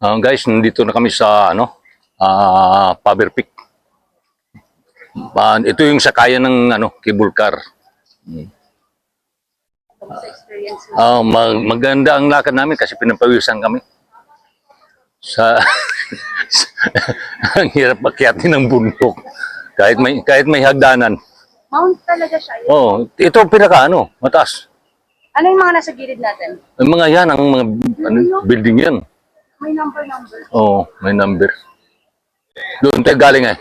Guys, nandito na kami sa Faber Peak. Ito yung sakayan ng cable car. Maganda ang lakad namin kasi pinapawisan kami. Ang hirap akyatin ng bundok. Kahit may hagdanan. Mount talaga siya. Oh, ito mataas. Ano yung mga nasa gilid natin? Ang mga yan, ang mga building yan. May number. Oo, may number. Doon tayo galing eh.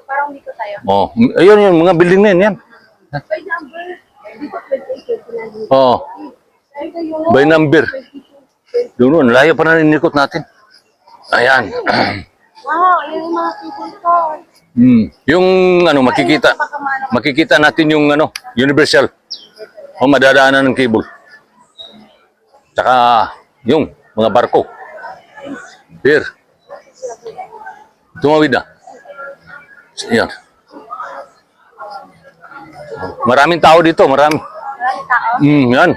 Parang dito tayo. Oh, ayun, mga building na yan. By number. Dito 28, 29. Oo, Ito yung by number. Doon, layo pa na inikot natin. Ayan. wow, yan yung mga cable car. Yung makikita natin yung universal. O madadaanan ng cable. Tsaka yung mga barko. Here. Tumawid na. Yan. Maraming tao dito, marami. Maraming tao. Yan.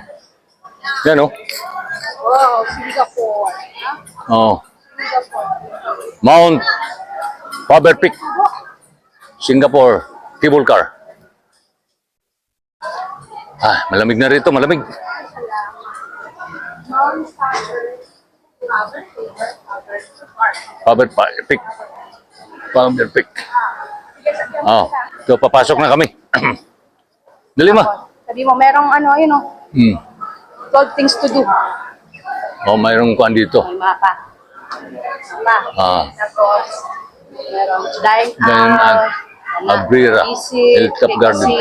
Yan Wow, Singapore. Oh. Singapore. Mount Faber Peak. Singapore cable car. Malamig na rito, malamig. Mount Faber Peak. Faber Peak. Oh, so papasok na kami. Dali ma. Sabi mo, merong yun o. 12 things to do. Oh, mayroong kuan dito. May mapa. Tapos, merong dine out. Abrera. Hilltop Garden.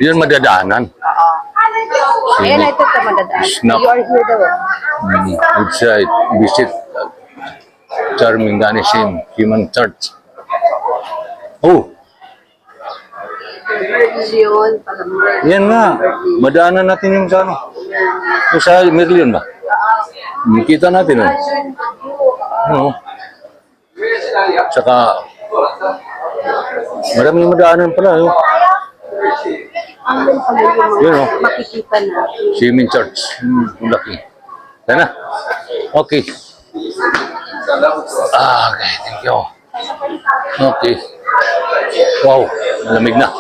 Yun madadaanan. Oo. Ayan, ito madadaan. Snap. You are here daw. Website. Visit. Charming Ganeshin. Human Church. Oh. Yun, palamar. Yan nga. Madaanan natin yung sa yung sa Merlion ba? Kita natin Saka maraming madaanan pala yun Makikita natin. Human Church. Laki. Sana. Okay. Okay, thank you. Okay. Wow, malamig na.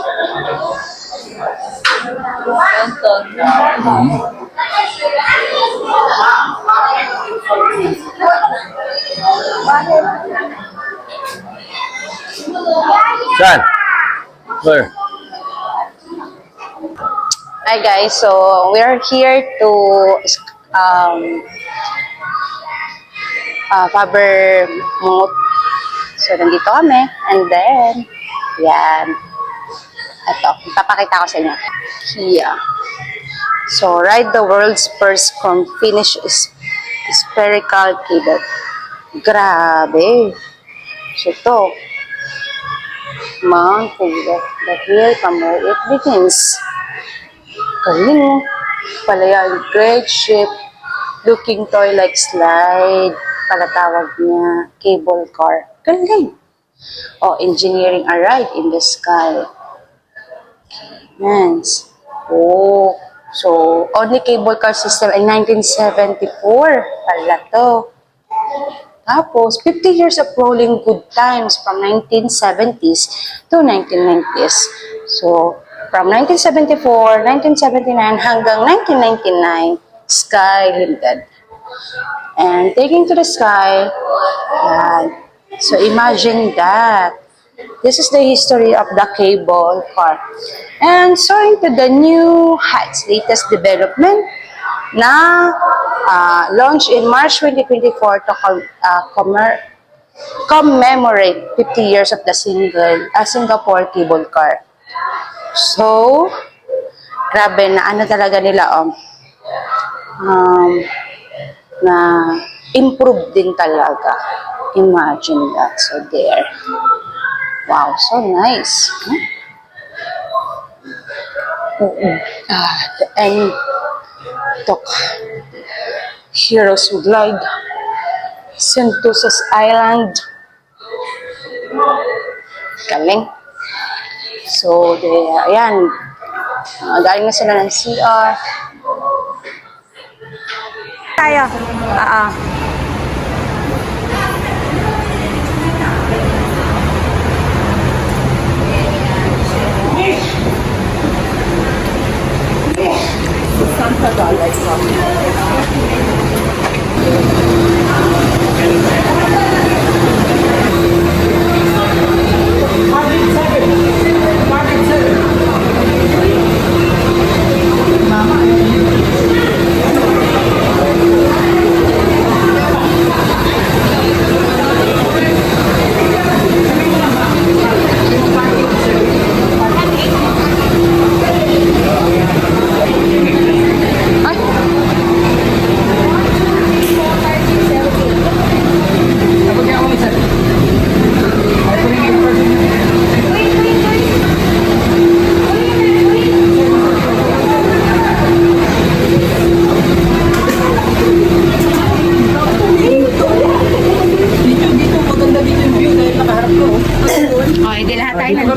Saan? Where? Hi guys, so we're here to Faber Mount. So nandito kami, and then yan. Ito, papakita ko sa inyo. Here. So ride the world's first finished spherical cable. Grabe. So ito, Mount Faber, the hill from where it begins. Galing. Palayan, great ship. Looking toy like slide. Palatawag niya. Cable car. Galing. Oh, engineering a ride in the sky. Nice. Oh, so only cable car system in 1974. Pala to. Tapos, 50 years of rolling good times from 1970s to 1990s. So, from 1974, 1979 hanggang 1999, Sky Limited. And taking to the sky, yan. So imagine that. This is the history of the cable car. And soaring to the new heights, latest development na launched in March 2024 to commemorate 50 years of the Singapore cable car. So, grabe na talaga nila na improve din talaga. Imagine that. So there. Wow, so nice. The end talk. Heroes would glide. Sentosa's Island. Galing. So, ayan. Galing na sila ng CR. Tayo.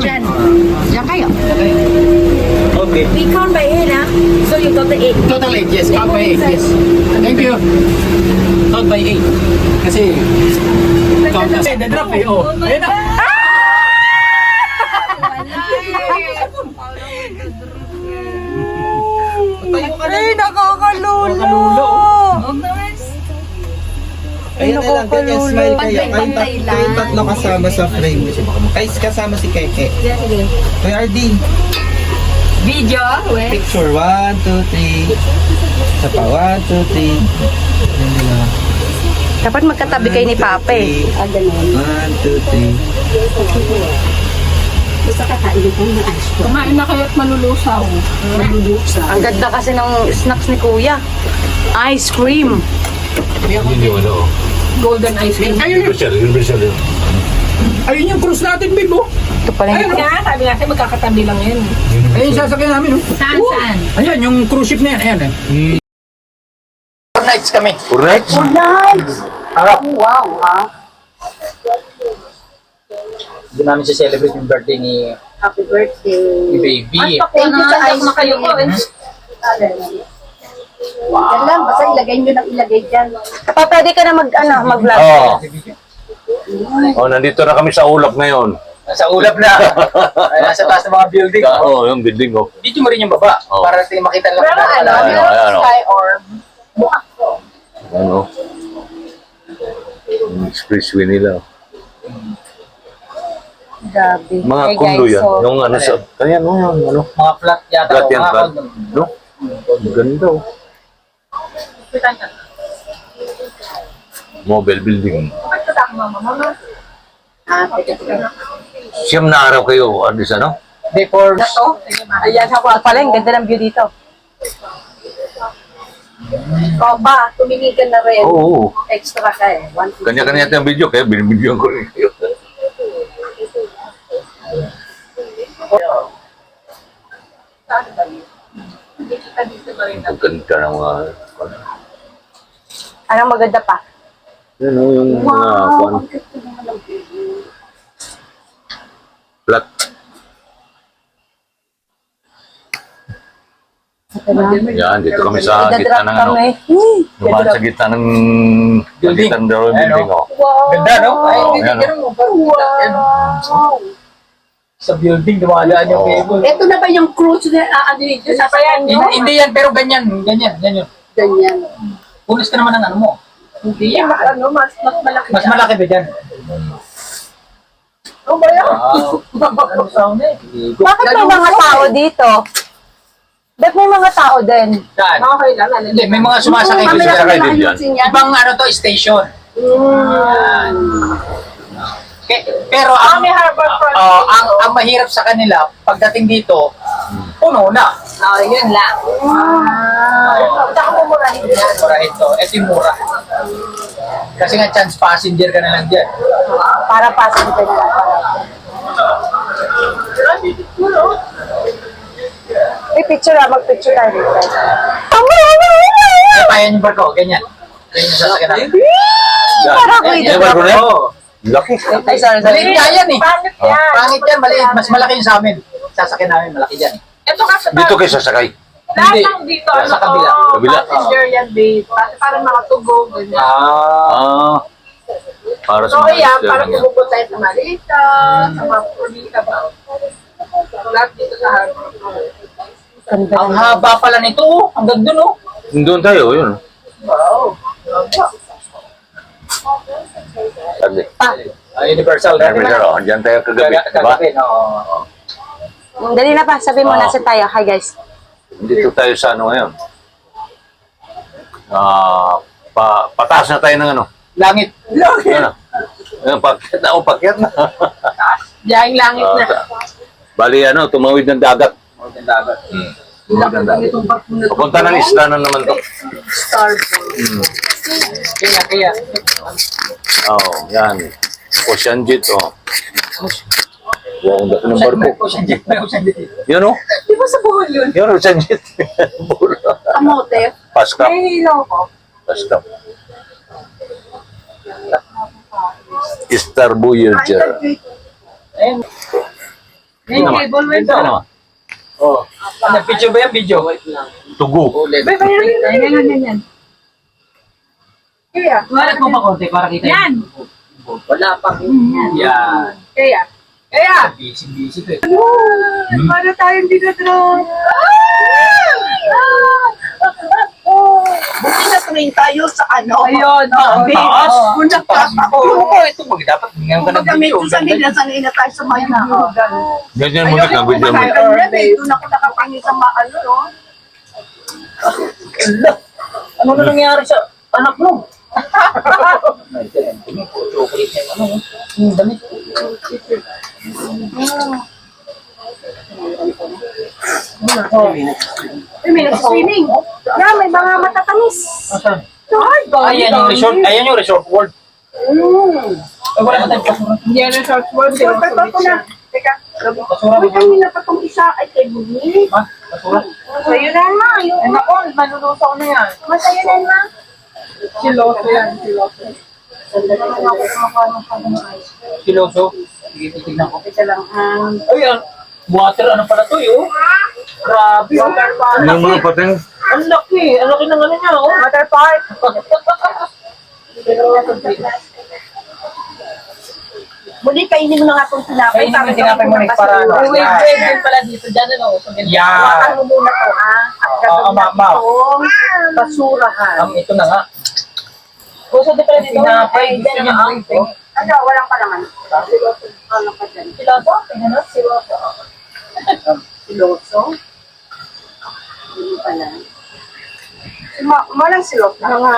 Diyan. Diyan kayo. Okay. We count by 8, ah. So you got the 8. Total 8, yes. Count by 8, yes. Thank you. Count by 8. Kasi, count na. Na-drop eh, oh. Ayun na. Ay, nakakalulo. Nakalulo. Ayun na lang, ganyan, smile kayo. Kayong tatlo kasama sa frame. Kayo kasama si Keke. Kuya RD, Video? Wait. picture. 1, 2, 3. Isa pa, 1, 2, 3. Dapat magkatabi kayo ni Papa eh. 1, 2, 3. Kumain na kayo at malulusaw. Ang ganda kasi ng snacks ni Kuya. Ice cream. Hindi yung ano. Golden ice cream. Universal yun. Ayun yung cruise natin, babe, oh. Ito pala yung Kaya sabi natin magkakatabi lang yan. Ayun, sasakyan namin, oh. Saan, saan? Ayan, yung cruise ship na yan, ayan, eh. 4 nights kami. Correct? Harap. wow, ha? Doon namin celebrate yung birthday ni Happy birthday. baby. Thank you sa ice kayo ko. Yan lang, basta ilagay nyo ng ilagay dyan. Papa, pwede ka na mag-vlog. Oo. Oh, nandito na kami sa ulap ngayon. Nasa ulap na. Ay, nasa taas ng mga building. Oo, yung building ko. Dito mo rin yung baba. Oh. Para natin makita lang. Pero ano, Ayan, meron ayan, oh. sky orb. Ano? Yung expressway nila. Grabe. Mga Hey, kundo guys, yan. so, Yung ano sa... Kaya ano yan, ano? Mga flat yata. Flat o yan, mga flat. condo. No? Ang ganda oh. Mobile building. Siyam na araw kayo, Adis, ano? Hindi, for... ayan ako. Pala, ang ganda ng view dito. Opa, tumingin ka na rin. Oo. Extra ka eh. Kanya-kanya yung video, kaya binibidyoan ko rin kayo. Ang ganda ng mga... Anong maganda pa? Yan o, yung mga... Wow, flat. Yan, dito kami sa gitna ng ano. Dumaan sa gitna ng... Sa gitna ng building, oh. Ganda, no? Ay, hindi, Ayan, ganun mo. Sa building, dumadaan yung Oo. cable. Ito na ba yung cruise na ano dito sa bayan nyo? Hindi yan, pero ganyan. Ganyan. Ganyan. Pulis ka naman ng ano mo. Hindi yan. Ano, mas malaki Mas yan. malaki ba dyan? Ano ba yan? Ano sound eh? Bakit may mga tao dito? Ba't may mga tao din? Saan? Okay lang. Ano, Hindi, may mga sumasakay May kasi. sasakay din dyan. Ibang ano to, station. Pero ang, may harbor front. ang mahirap sa kanila, pagdating dito, puno na. Oh, yun lang. Saka mumurahin yan. Mura ito. Ito yung mura. Kasi nga chance passenger ka na lang dyan. Para pasin ka na. May picture magpicture tayo dito. Kaya yung barko, ganyan. Ganyan yung sasakyan namin. Para ko Yan, ito. barko na yan? Oo. Laki. Ay, sorry, Maliit sorry. nga yan eh. Pangit yan. Pangit yan, maliit. Mas malaki yung sa amin. Sasakyan namin, malaki dyan. Ito kasi Dito kayo sasakay. lahat Hindi. ng dito, Sa kabila. Kabila. passenger yan, babe. Para makatugog, ganyan. Ah. Para sa So, mga yan, Easter para niya. tumugot tayo sa Malita, sa mga Pulita ba. Lahat dito sa harbor. Ganda Ang na. haba pala nito, oh. Hanggang dun, oh. Doon tayo, yun. Wow. Sabi. Universal. Pero, andyan tayo kagabi. Diba? Kagabi, no. Dali na pa, sabi mo, Ah. nasa tayo. Hi guys. Dito tayo sa ano ngayon. Pataas na tayo ng ano. Langit. Ano? Ayun, pakyat na. Pakyat na. Diyahing langit na. Bali, ano, tumawid ng dagat. Maganda agad. Tumawid ng dagat. Papunta ng isla na naman to. Kaya. Oh, yan. Ocean Jet, oh. Wow, ang dati ng barko. Yan, oh. Di ba sa buhol yun? Yan, Ocean Jet. Kamote. Paskap. May hilaw ko. Paskap. Star Voyager. Ayun. Yung cable, wait. Ano? Oh. Ano, video ba yan? Video? Tugo. Yan. Kaya. Walat mo pa konti para kita Yan. Wala pang yan. Kaya. Busy ko eh. Para tayong dinodrone. Buti na tuloy tayo sa ano. Ayun. Taas? Kung nagtatako. Oo, ito mag dapat ngayon ka ng video. sanay na tayo sa mga Ganyan mo na kang video mo. Doon ako nakapangin sa maano, no? Ano na nangyari sa anak mo? Chocolate yan, ano? Damit. May nag-swimming. Yan, may mga matatamis. Asan? Ay, Ayan yung resort. Ayan yung resort world. Ay, wala ka tayong basura. Yan ang short word. So, ko na. Teka, Basura may ba? kanina pa itong isa ay kay Buni. Ha? Basura? Sa'yo na nga. Ay, naku, malulusaw na yan. Masaya na nga. Siloso yan, siloso. Siloso. Sige, titignan ko. Teka lang, Ayan. Water, ano pala to yun? Grabe. Water park. Ano mga pating? Ang laki. Ang laki ng ano niya, oh. Water park. Muli kainin mo na nga itong tinapay. Kainin mo yung tinapay mo, Nick, para ano. Ay, wait, wait, wait pala dito. Diyan ano. So, ganito. Yan. Hawakan mo muna to, ha? At gagawin ma. natin itong basurahan. Ito na nga. Puso di pala dito. Tinapay. Ay, Gusto diyan niya ang ang oh. Ano, walang palaman. Walang pa dyan. Siloso? Tingnan siloso. Siloso. Hindi pala. Walang silot. Mga